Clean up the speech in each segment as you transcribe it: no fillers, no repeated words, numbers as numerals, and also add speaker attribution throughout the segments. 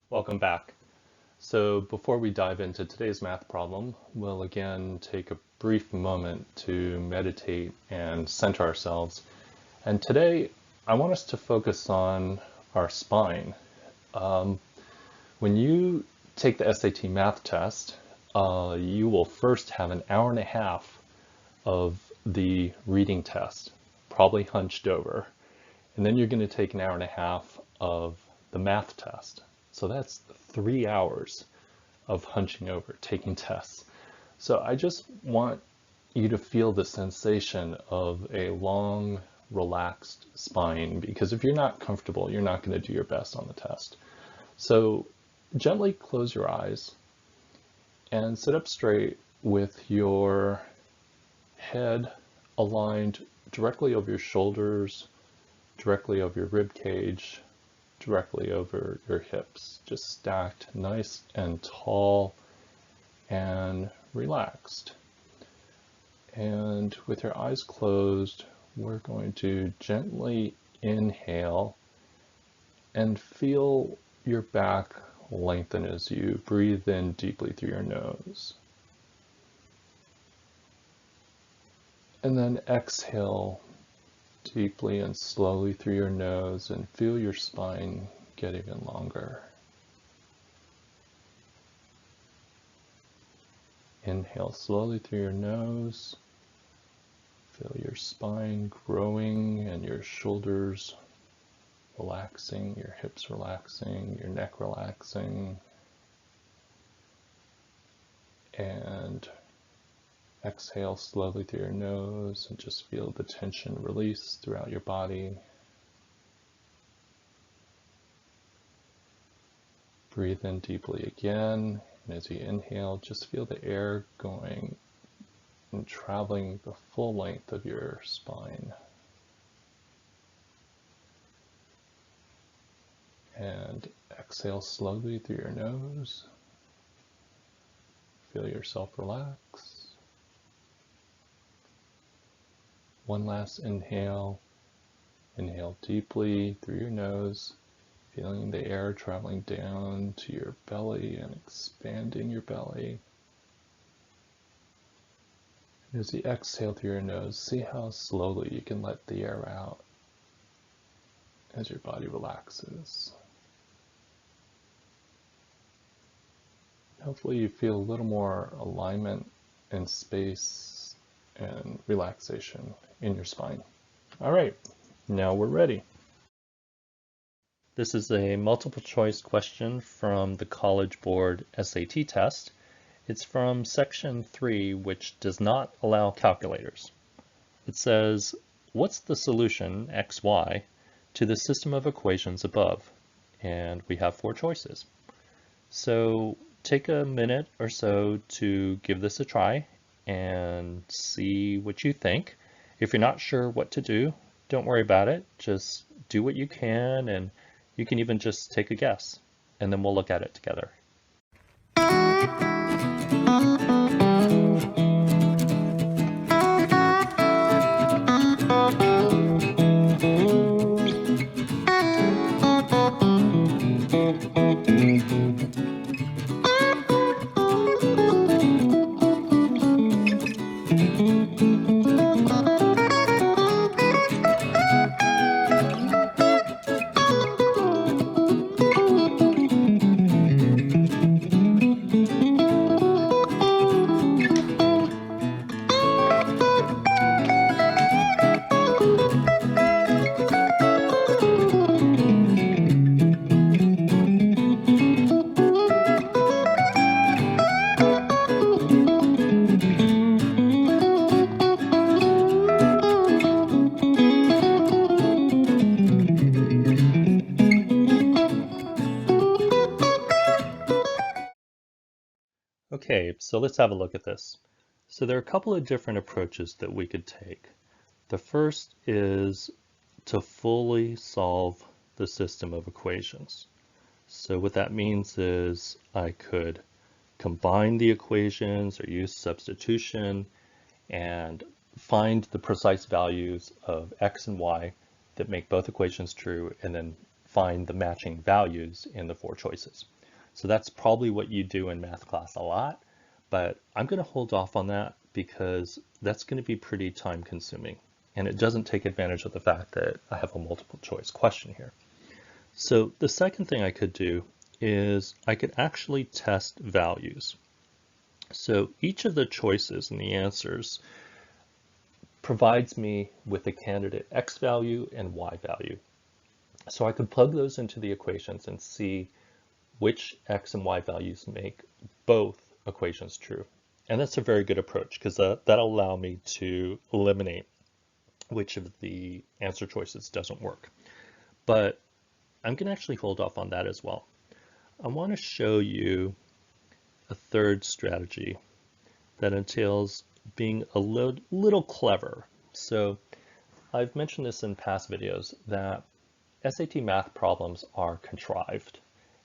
Speaker 1: Welcome back. So before we dive into today's math problem, we'll again take a brief moment to meditate and center ourselves. And today, I want us to focus on our spine. When you take the SAT math test, you will first have an hour and a half of the reading test, probably hunched over. And then you're going to take an hour and a half of the math test. So that's 3 hours of hunching over, taking tests. So I just want you to feel the sensation of a long, relaxed spine, because if you're not comfortable, you're not going to do your best on the test. So gently close your eyes and sit up straight with your head aligned directly over your shoulders, directly over your rib cage, directly over your hips, just stacked nice and tall and relaxed. And with your eyes closed, we're going to gently inhale and feel your back lengthen as you breathe in deeply through your nose. And then exhale deeply and slowly through your nose and feel your spine get even longer. Inhale slowly through your nose. Feel your spine growing and your shoulders relaxing, your hips relaxing, your neck relaxing. And exhale slowly through your nose and just feel the tension release throughout your body. Breathe in deeply again, and as you inhale, just feel the air going and traveling the full length of your spine. And exhale slowly through your nose. Feel yourself relax. One last inhale. Inhale deeply through your nose, feeling the air traveling down to your belly and expanding your belly. As you exhale through your nose, see how slowly you can let the air out as your body relaxes. Hopefully you feel a little more alignment and space and relaxation in your spine. All right, now we're ready. This is a multiple choice question from the College Board SAT test. It's from section 3, which does not allow calculators. It says, what's the solution, xy, to the system of equations above? And we have 4 choices. So take a minute or so to give this a try and see what you think. If you're not sure what to do, don't worry about it. Just do what you can, and you can even just take a guess, and then we'll look at it together. Okay, so let's have a look at this. So there are a couple of different approaches that we could take. The first is to fully solve the system of equations. So what that means is I could combine the equations or use substitution and find the precise values of x and y that make both equations true, and then find the matching values in the 4 choices. So that's probably what you do in math class a lot, but I'm going to hold off on that because that's going to be pretty time consuming. And it doesn't take advantage of the fact that I have a multiple choice question here. So the second thing I could do is I could actually test values. So each of the choices and the answers provides me with a candidate X value and Y value. So I could plug those into the equations and see which X and Y values make both equations true. And that's a very good approach because that'll allow me to eliminate which of the answer choices doesn't work. But I'm going to actually hold off on that as well. I want to show you a third strategy that entails being a little clever. So I've mentioned this in past videos that SAT math problems are contrived,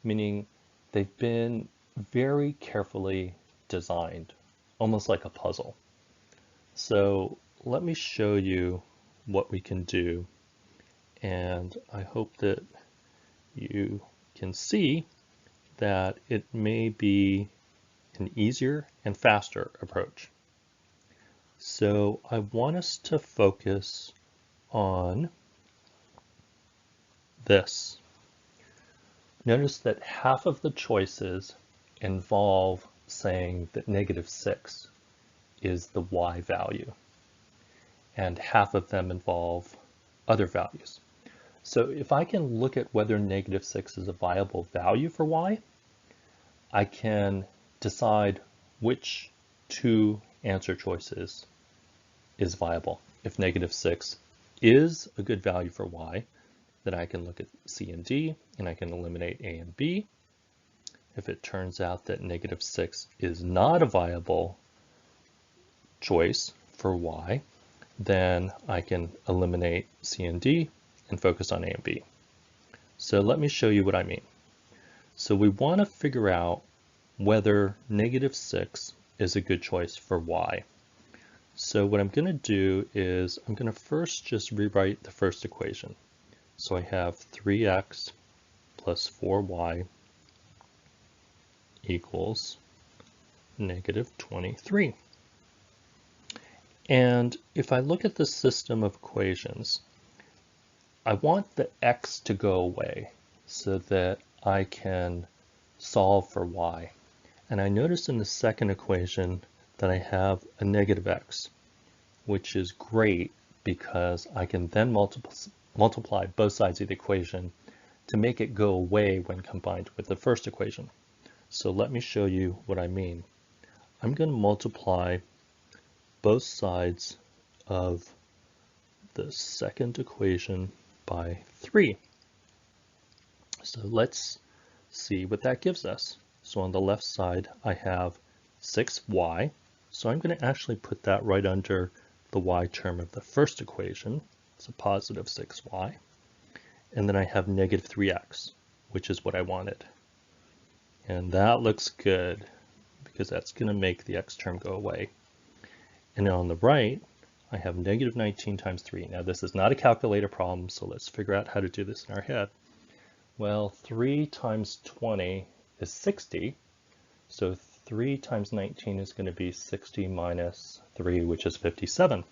Speaker 1: meaning they've been very carefully designed, almost like a puzzle. So let me show you what we can do, and I hope that you can see that it may be an easier and faster approach. So I want us to focus on this. Notice that half of the choices involve saying that -6 is the Y value, and half of them involve other values. So if I can look at whether -6 is a viable value for Y, I can decide which 2 answer choices is viable. If -6 is a good value for Y, then I can look at C and D and I can eliminate A and B. If it turns out that -6 is not a viable choice for Y, then I can eliminate C and D and focus on A and B. So let me show you what I mean. So we want to figure out whether -6 is a good choice for Y. So what I'm going to do is I'm going to first just rewrite the first equation. So I have 3x plus 4y equals -23. And if I look at the system of equations, I want the x to go away so that I can solve for y. And I notice in the second equation that I have a -x, which is great because I can then multiply both sides of the equation to make it go away when combined with the first equation. So let me show you what I mean. I'm going to multiply both sides of the second equation by 3. So let's see what that gives us. So on the left side, I have 6y. So I'm going to actually put that right under the y term of the first equation. It's a positive 6y. And then I have -3x, which is what I wanted. And that looks good because that's going to make the x term go away. And on the right, I have -19 times 3. Now this is not a calculator problem, so let's figure out how to do this in our head. Well, 3 times 20 is 60. So 3 times 19 is going to be 60 minus 3, which is 57.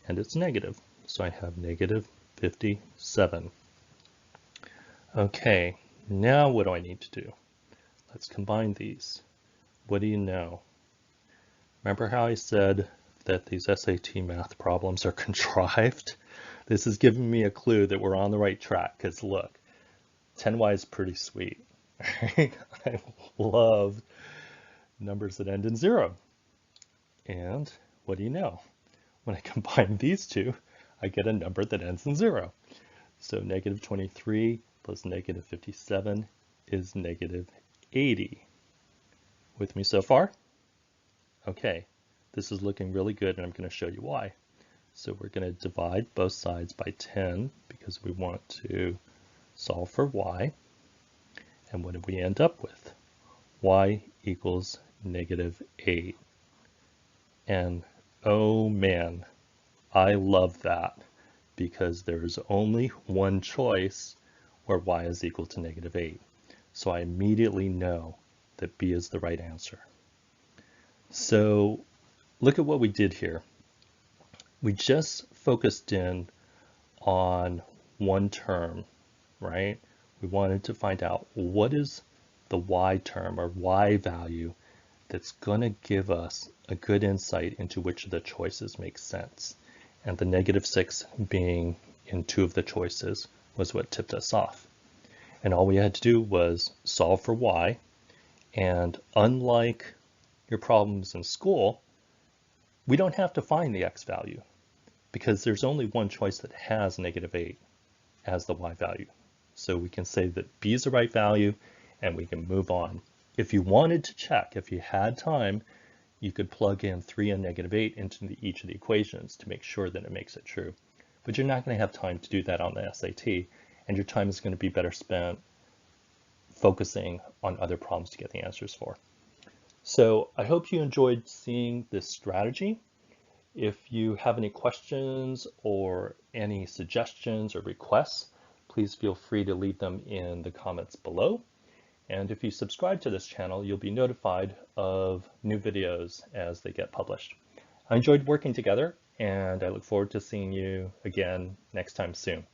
Speaker 1: And it's negative. So I have -57. Okay, now what do I need to do? Let's combine these. What do you know? Remember how I said that these SAT math problems are contrived? This is giving me a clue that we're on the right track, because look, 10y is pretty sweet. I love numbers that end in 0. And what do you know? When I combine these two, I get a number that ends in 0. So -23 plus -57 is -80. With me so far? Okay, this is looking really good, and I'm going to show you why. So we're going to divide both sides by 10 because we want to solve for y. And what do we end up with? Y equals -8. And oh man, I love that because there's only one choice
Speaker 2: where y is equal to -8. So I immediately know that B is the right answer. So look at what we did here. We just focused in on one term, right? We wanted to find out what is the y term or y value that's going to give us a good insight into which of the choices makes sense. And the -6 being in 2 of the choices was what tipped us off. And all we had to do was solve for y. And unlike your problems in school, we don't have to find the x value because there's only one choice that has -8 as the y value. So we can say that B is the right value and we can move on. If you wanted to check, if you had time, you could plug in 3 and -8 into each of the equations to make sure that it makes it true. But you're not going to have time to do that on the SAT, and your time is going to be better spent focusing on other problems to get the answers for. So I hope you enjoyed seeing this strategy. If you have any questions or any suggestions or requests, please feel free to leave them in the comments below. And if you subscribe to this channel, you'll be notified of new videos as they get published. I enjoyed working together, and I look forward to seeing you again next time soon.